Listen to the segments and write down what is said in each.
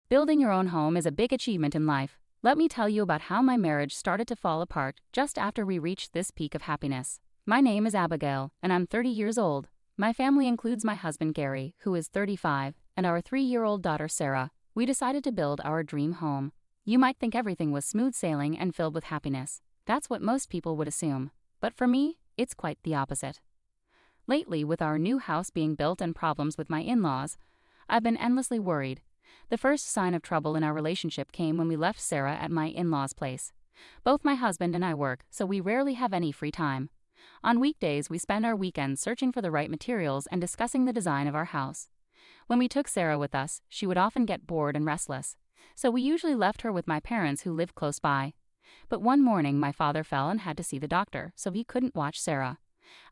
Building your own home is a big achievement in life. Let me tell you about how my marriage started to fall apart just after we reached this peak of happiness. My name is Abigail, and I'm 30 years old. My family includes my husband Gary, who is 35, and our 3-year-old daughter Sarah. We decided to build our dream home. You might think everything was smooth sailing and filled with happiness. That's what most people would assume. But for me, it's quite the opposite. Lately, with our new house being built and problems with my in-laws, I've been endlessly worried. The first sign of trouble in our relationship came when we left Sarah at my in-laws' place. Both my husband and I work, so we rarely have any free time. On weekdays, we spend our weekends searching for the right materials and discussing the design of our house. When we took Sarah with us, she would often get bored and restless, so we usually left her with my parents who live close by. But one morning, my father fell and had to see the doctor, so he couldn't watch Sarah.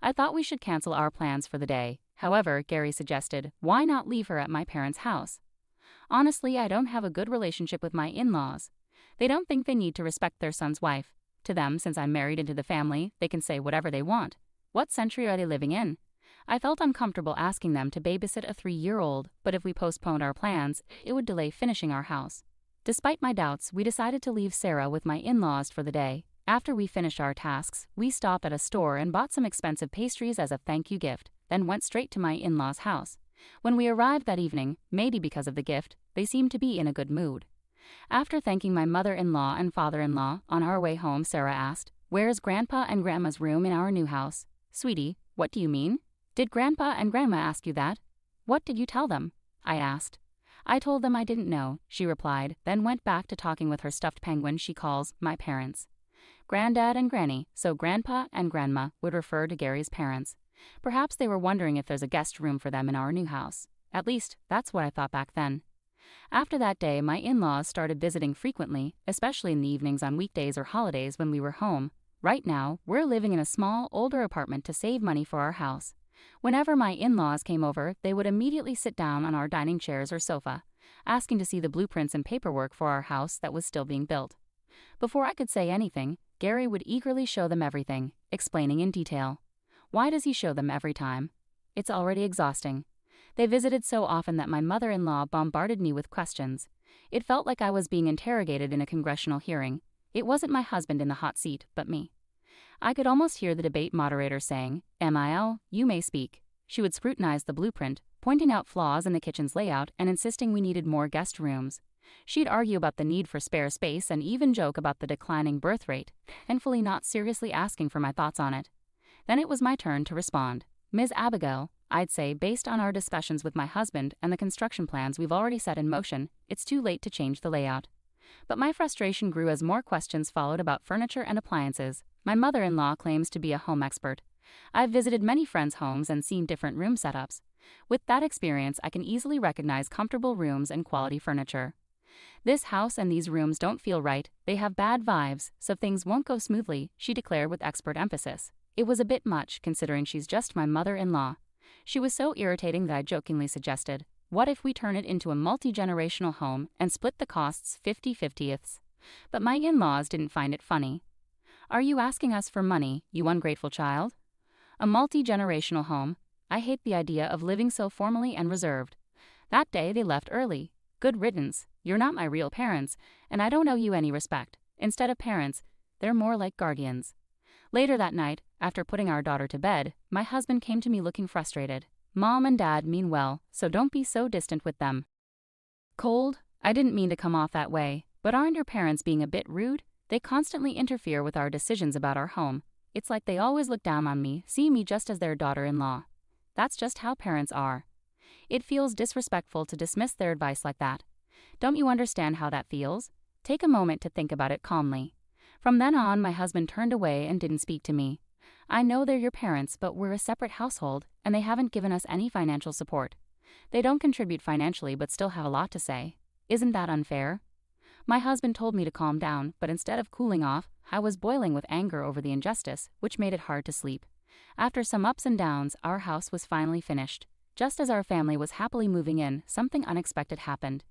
I thought we should cancel our plans for the day. However, Gary suggested, why not leave her at my parents' house? Honestly, I don't have a good relationship with my in-laws. They don't think they need to respect their son's wife. To them, since I'm married into the family, they can say whatever they want. What century are they living in? I felt uncomfortable asking them to babysit a 3-year-old, but if we postponed our plans, it would delay finishing our house. Despite my doubts, we decided to leave Sarah with my in-laws for the day. After we finished our tasks, we stopped at a store and bought some expensive pastries as a thank you gift, then went straight to my in-laws' house. When we arrived that evening, maybe because of the gift, they seemed to be in a good mood. After thanking my mother-in-law and father-in-law, on our way home, Sarah asked, "Where's Grandpa and Grandma's room in our new house?" "Sweetie, what do you mean? Did Grandpa and Grandma ask you that?" "What did you tell them?" I asked. "I told them I didn't know," she replied, then went back to talking with her stuffed penguin she calls my parents. Granddad and Granny, so Grandpa and Grandma would refer to Gary's parents. Perhaps they were wondering if there's a guest room for them in our new house. At least, that's what I thought back then. After that day, my in-laws started visiting frequently, especially in the evenings on weekdays or holidays when we were home. Right now, we're living in a small, older apartment to save money for our house. Whenever my in-laws came over, they would immediately sit down on our dining chairs or sofa, asking to see the blueprints and paperwork for our house that was still being built. Before I could say anything, Gary would eagerly show them everything, explaining in detail. Why does he show them every time? It's already exhausting. They visited so often that my mother-in-law bombarded me with questions. It felt like I was being interrogated in a congressional hearing. It wasn't my husband in the hot seat, but me. I could almost hear the debate moderator saying, "Mil, you may speak." She would scrutinize the blueprint, pointing out flaws in the kitchen's layout and insisting we needed more guest rooms. She'd argue about the need for spare space and even joke about the declining birth rate, thankfully not seriously asking for my thoughts on it. Then it was my turn to respond. "Ms. Abigail, I'd say based on our discussions with my husband and the construction plans we've already set in motion, it's too late to change the layout." But my frustration grew as more questions followed about furniture and appliances. My mother-in-law claims to be a home expert. I've visited many friends' homes and seen different room setups. With that experience, I can easily recognize comfortable rooms and quality furniture. "This house and these rooms don't feel right, they have bad vibes, so things won't go smoothly," she declared with expert emphasis. It was a bit much, considering she's just my mother-in-law. She was so irritating that I jokingly suggested, "What if we turn it into a multi-generational home and split the costs 50-50ths?" But my in-laws didn't find it funny. "Are you asking us for money, you ungrateful child?" A multi-generational home? I hate the idea of living so formally and reserved. That day they left early. Good riddance. You're not my real parents, and I don't owe you any respect. Instead of parents, they're more like guardians. Later that night, after putting our daughter to bed, my husband came to me looking frustrated. "Mom and Dad mean well, so don't be so distant with them." Cold? I didn't mean to come off that way, but aren't your parents being a bit rude? They constantly interfere with our decisions about our home. It's like they always look down on me, see me just as their daughter-in-law. That's just how parents are. It feels disrespectful to dismiss their advice like that. Don't you understand how that feels? Take a moment to think about it calmly. From then on, my husband turned away and didn't speak to me. I know they're your parents, but we're a separate household, and they haven't given us any financial support. They don't contribute financially but still have a lot to say. Isn't that unfair? My husband told me to calm down, but instead of cooling off, I was boiling with anger over the injustice, which made it hard to sleep. After some ups and downs, our house was finally finished. Just as our family was happily moving in, something unexpected happened.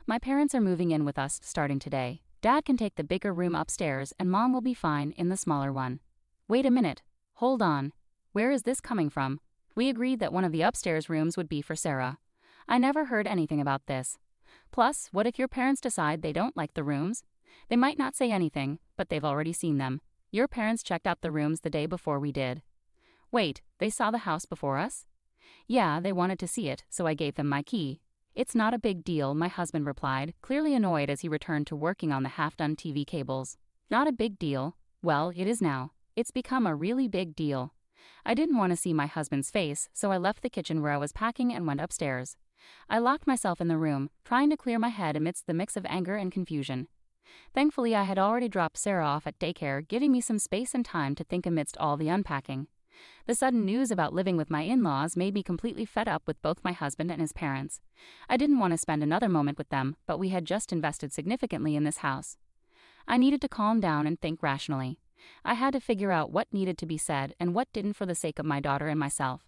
My parents are moving in with us starting today. Dad can take the bigger room upstairs and Mom will be fine in the smaller one. Wait a minute. Hold on. Where is this coming from? We agreed that one of the upstairs rooms would be for Sarah. I never heard anything about this. Plus, what if your parents decide they don't like the rooms? They might not say anything, but they've already seen them. Your parents checked out the rooms the day before we did. Wait, they saw the house before us? Yeah, they wanted to see it, so I gave them my key. It's not a big deal, my husband replied, clearly annoyed as he returned to working on the half-done TV cables. Not a big deal? Well, it is now. It's become a really big deal. I didn't want to see my husband's face, so I left the kitchen where I was packing and went upstairs. I locked myself in the room, trying to clear my head amidst the mix of anger and confusion. Thankfully, I had already dropped Sarah off at daycare, giving me some space and time to think amidst all the unpacking. The sudden news about living with my in-laws made me completely fed up with both my husband and his parents. I didn't want to spend another moment with them, but we had just invested significantly in this house. I needed to calm down and think rationally. I had to figure out what needed to be said and what didn't for the sake of my daughter and myself.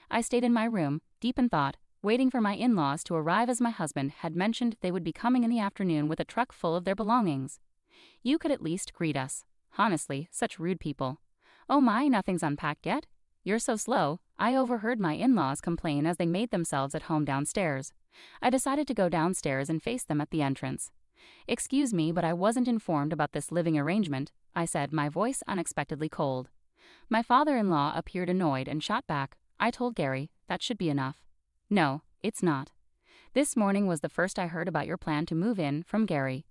I stayed in my room, deep in thought, waiting for my in-laws to arrive as my husband had mentioned they would be coming in the afternoon with a truck full of their belongings. You could at least greet us. Honestly, such rude people. Oh my, nothing's unpacked yet? You're so slow. I overheard my in-laws complain as they made themselves at home downstairs. I decided to go downstairs and face them at the entrance. Excuse me, but I wasn't informed about this living arrangement, I said, my voice unexpectedly cold. My father-in-law appeared annoyed and shot back. I told Gary, that should be enough. No, it's not. This morning was the first I heard about your plan to move in from Gary.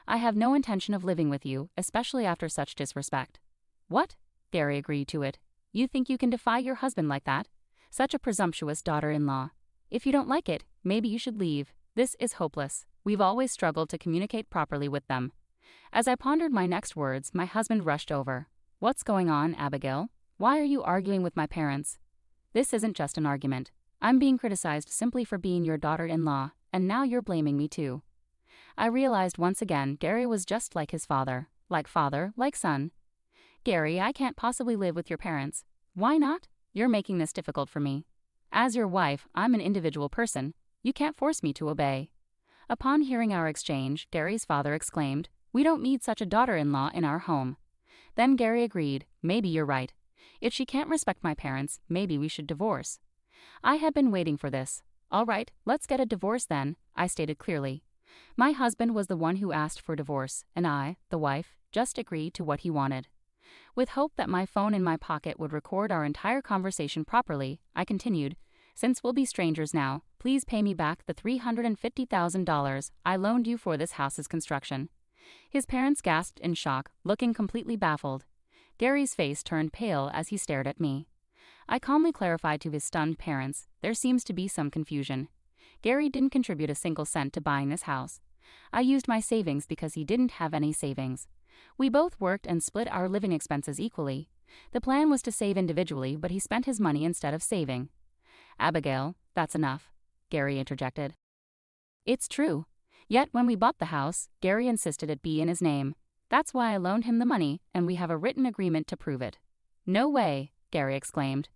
I have no intention of living with you, especially after such disrespect. What? Gary agreed to it. You think you can defy your husband like that? Such a presumptuous daughter-in-law. If you don't like it, maybe you should leave. This is hopeless. We've always struggled to communicate properly with them. As I pondered my next words, my husband rushed over. What's going on, Abigail? Why are you arguing with my parents? This isn't just an argument. I'm being criticized simply for being your daughter-in-law, and now you're blaming me too. I realized once again Gary was just like his father, like son. Gary, I can't possibly live with your parents. Why not? You're making this difficult for me. As your wife, I'm an individual person. You can't force me to obey. Upon hearing our exchange, Gary's father exclaimed, We don't need such a daughter-in-law in our home. Then Gary agreed, maybe you're right. If she can't respect my parents, maybe we should divorce. I had been waiting for this. All right, let's get a divorce then, I stated clearly. My husband was the one who asked for divorce, and I, the wife, just agreed to what he wanted. With hope that my phone in my pocket would record our entire conversation properly, I continued, Since we'll be strangers now, please pay me back the $350,000 I loaned you for this house's construction. His parents gasped in shock, looking completely baffled. Gary's face turned pale as he stared at me. I calmly clarified to his stunned parents, there seems to be some confusion. Gary didn't contribute a single cent to buying this house. I used my savings because he didn't have any savings. We both worked and split our living expenses equally. The plan was to save individually, but he spent his money instead of saving. Abigail, that's enough, Gary interjected. It's true. Yet when we bought the house, Gary insisted it be in his name. That's why I loaned him the money, and we have a written agreement to prove it. No way, Gary exclaimed.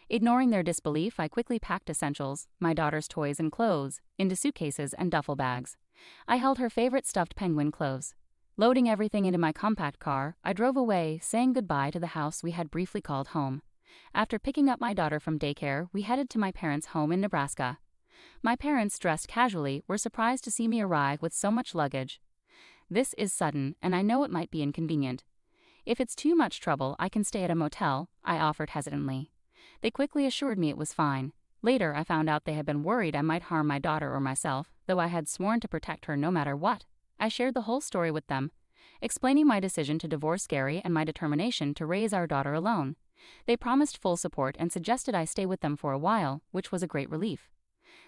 Ignoring their disbelief, I quickly packed essentials, my daughter's toys and clothes, into suitcases and duffel bags. I held her favorite stuffed penguin close. Loading everything into my compact car, I drove away, saying goodbye to the house we had briefly called home. After picking up my daughter from daycare, we headed to my parents' home in Nebraska. My parents, dressed casually, were surprised to see me arrive with so much luggage. This is sudden, and I know it might be inconvenient. If it's too much trouble, I can stay at a motel, I offered hesitantly. They quickly assured me it was fine. Later, I found out they had been worried I might harm my daughter or myself, though I had sworn to protect her no matter what. I shared the whole story with them, explaining my decision to divorce Gary and my determination to raise our daughter alone. They promised full support and suggested I stay with them for a while, which was a great relief.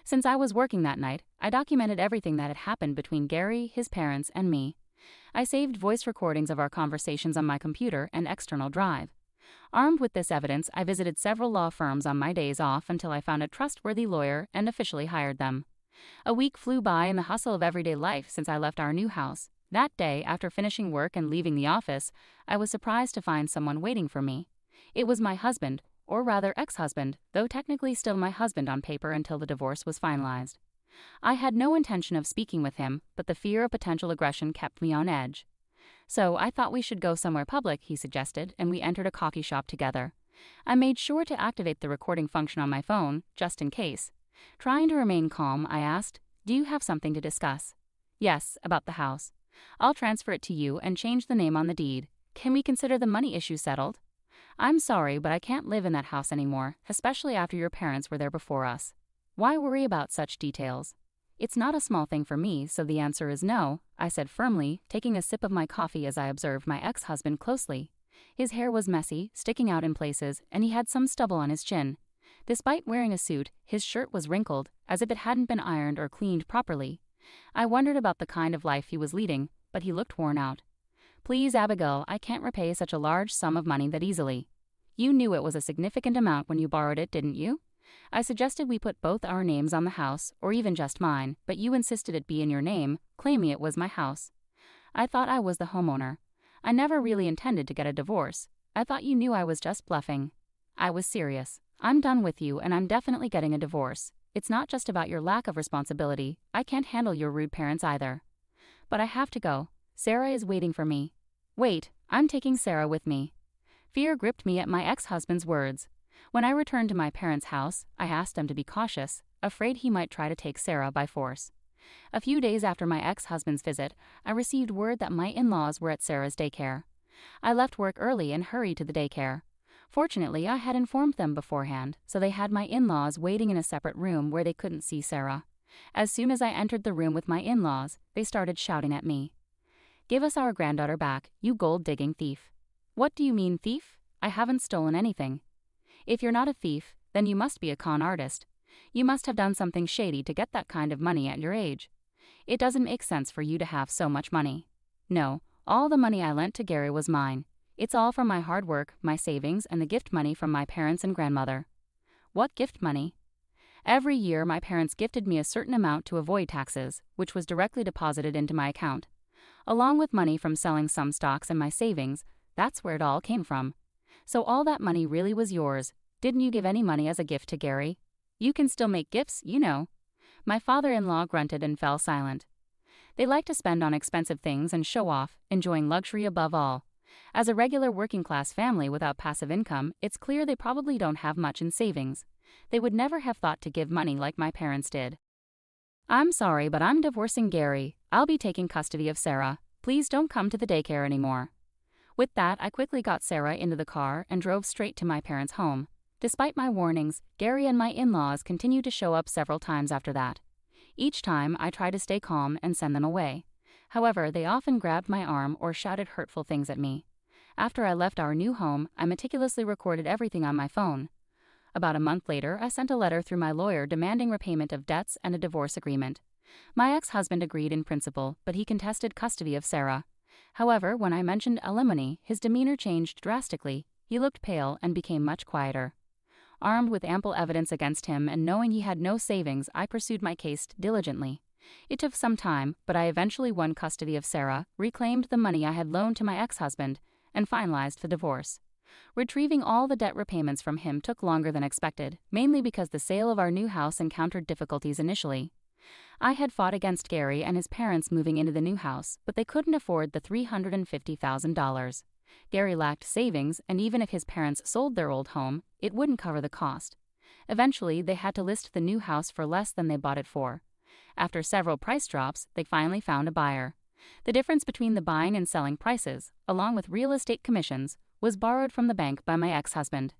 Since I was working that night, I documented everything that had happened between Gary, his parents, and me. I saved voice recordings of our conversations on my computer and external drive. Armed with this evidence, I visited several law firms on my days off until I found a trustworthy lawyer and officially hired them. A week flew by in the hustle of everyday life since I left our new house. That day, after finishing work and leaving the office, I was surprised to find someone waiting for me. It was my husband, or rather ex-husband, though technically still my husband on paper until the divorce was finalized. I had no intention of speaking with him, but the fear of potential aggression kept me on edge. So I thought we should go somewhere public, he suggested, and we entered a coffee shop together. I made sure to activate the recording function on my phone, just in case. Trying to remain calm, I asked, Do you have something to discuss? Yes, about the house. I'll transfer it to you and change the name on the deed. Can we consider the money issue settled? I'm sorry, but I can't live in that house anymore, especially after your parents were there before us. Why worry about such details? It's not a small thing for me, so the answer is no, I said firmly, taking a sip of my coffee as I observed my ex-husband closely. His hair was messy, sticking out in places, and he had some stubble on his chin. Despite wearing a suit, his shirt was wrinkled, as if it hadn't been ironed or cleaned properly. I wondered about the kind of life he was leading, but he looked worn out. Please, Abigail, I can't repay such a large sum of money that easily. You knew it was a significant amount when you borrowed it, didn't you? I suggested we put both our names on the house, or even just mine, but you insisted it be in your name, claiming it was my house. I thought I was the homeowner. I never really intended to get a divorce. I thought you knew I was just bluffing. I was serious. I'm done with you and I'm definitely getting a divorce. It's not just about your lack of responsibility. I can't handle your rude parents either. But I have to go. Sarah is waiting for me. Wait, I'm taking Sarah with me. Fear gripped me at my ex-husband's words. When I returned to my parents' house, I asked them to be cautious, afraid he might try to take Sarah by force. A few days after my ex-husband's visit, I received word that my in-laws were at Sarah's daycare. I left work early and hurried to the daycare. Fortunately, I had informed them beforehand, so they had my in-laws waiting in a separate room where they couldn't see Sarah. As soon as I entered the room with my in-laws, they started shouting at me. Give us our granddaughter back, you gold-digging thief. What do you mean, thief? I haven't stolen anything. If you're not a thief, then you must be a con artist. You must have done something shady to get that kind of money at your age. It doesn't make sense for you to have so much money. No, all the money I lent to Gary was mine. It's all from my hard work, my savings, and the gift money from my parents and grandmother. What gift money? Every year my parents gifted me a certain amount to avoid taxes, which was directly deposited into my account. Along with money from selling some stocks and my savings, that's where it all came from. So all that money really was yours. Didn't you give any money as a gift to Gary? You can still make gifts, you know. My father-in-law grunted and fell silent. They like to spend on expensive things and show off, enjoying luxury above all. As a regular working-class family without passive income, it's clear they probably don't have much in savings. They would never have thought to give money like my parents did. I'm sorry, but I'm divorcing Gary. I'll be taking custody of Sarah. Please don't come to the daycare anymore. With that, I quickly got Sarah into the car and drove straight to my parents' home. Despite my warnings, Gary and my in-laws continued to show up several times after that. Each time, I tried to stay calm and send them away. However, they often grabbed my arm or shouted hurtful things at me. After I left our new home, I meticulously recorded everything on my phone. About a month later, I sent a letter through my lawyer demanding repayment of debts and a divorce agreement. My ex-husband agreed in principle, but he contested custody of Sarah. However, when I mentioned alimony, his demeanor changed drastically. He looked pale and became much quieter. Armed with ample evidence against him and knowing he had no savings, I pursued my case diligently. It took some time, but I eventually won custody of Sarah, reclaimed the money I had loaned to my ex-husband, and finalized the divorce. Retrieving all the debt repayments from him took longer than expected, mainly because the sale of our new house encountered difficulties initially. I had fought against Gary and his parents moving into the new house, but they couldn't afford the $350,000. Gary lacked savings, and even if his parents sold their old home, it wouldn't cover the cost. Eventually, they had to list the new house for less than they bought it for. After several price drops, they finally found a buyer. The difference between the buying and selling prices, along with real estate commissions, was borrowed from the bank by my ex-husband.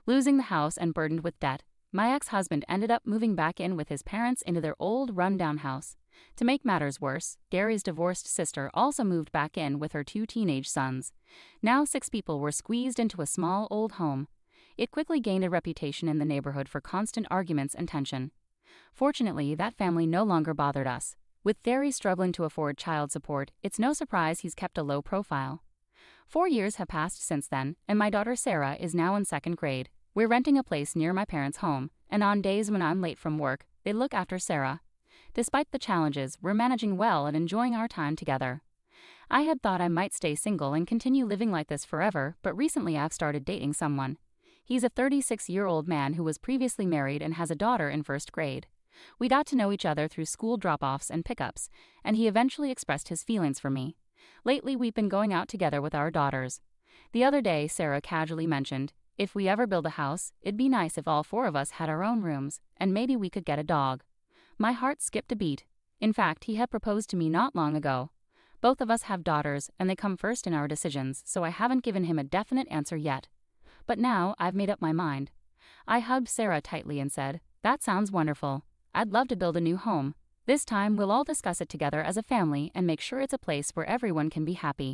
Losing the house and burdened with debt, my ex-husband ended up moving back in with his parents into their old, run-down house. To make matters worse, Gary's divorced sister also moved back in with her 2 teenage sons. Now 6 people were squeezed into a small, old home. It quickly gained a reputation in the neighborhood for constant arguments and tension. Fortunately, that family no longer bothered us. With Gary struggling to afford child support, it's no surprise he's kept a low profile. 4 years have passed since then, and my daughter Sarah is now in 2nd grade. We're renting a place near my parents' home, and on days when I'm late from work, they look after Sarah. Despite the challenges, we're managing well and enjoying our time together. I had thought I might stay single and continue living like this forever, but recently I've started dating someone. He's a 36-year-old man who was previously married and has a daughter in 1st grade. We got to know each other through school drop-offs and pickups, and he eventually expressed his feelings for me. Lately, we've been going out together with our daughters. The other day, Sarah casually mentioned, if we ever build a house, it'd be nice if all 4 of us had our own rooms, and maybe we could get a dog. My heart skipped a beat. In fact, he had proposed to me not long ago. Both of us have daughters, and they come first in our decisions, so I haven't given him a definite answer yet. But now I've made up my mind. I hugged Sarah tightly and said, "That sounds wonderful. I'd love to build a new home. This time we'll all discuss it together as a family and make sure it's a place where everyone can be happy."